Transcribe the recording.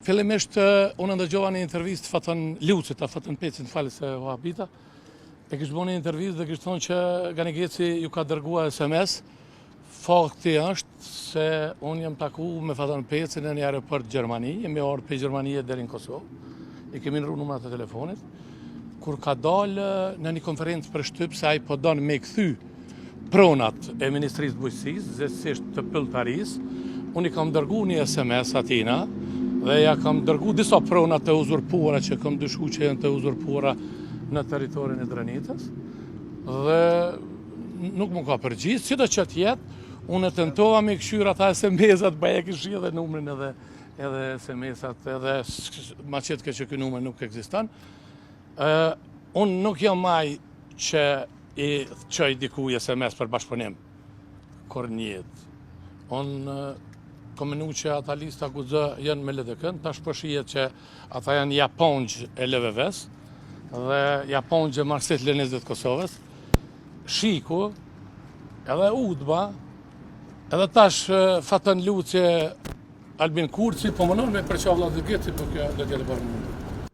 Fillimisht unë ndëgjova një intervistë fatën Lucit, fatën Pecin, falë se u habita. E kishtë bo një intervistë dhe kishtë thonë që Ganigeci ju ka dërgua SMS. Fakti është se unë jam taku me fatën Pecin në një aeroport Gjermani, jemi orë për Gjermanije deri në Kosovë. I kemi nërru numrat e telefonit. Kur ka dalë në një konferencë për shtyp se ai po donë me këthy pronat e Ministrisë Bujqësisë, zësisht të Pëlltarisë, unë i kam dërgu një SMS atina dhe ja kam dërgu disa pronat të uzurpuara që kam dyshu që janë të uzurpuara në teritorin e Dranitës dhe nuk më ka përgjithë, si do që tjetë, unë e tentova me këshyra ata SMS-at, bëja këshia dhe numrin edhe SMS-at, edhe ma qëtë që këj numër nuk eksistan. Unë nuk jam maj që i qoj dikuj SMS për bashkëpunim, kur njët. Unë komenu që ata lista guzë janë me LDK-n, tash përshijet që ata janë japonjë e LVV-s dhe japonjë e Marsit Lenizit Kosovës, Shiku, edhe Udba, edhe tash Fatën Luci, Albin Kurci, po mënon me përqavla dhe gëci, po kjo dhe tjetë bërë mundë.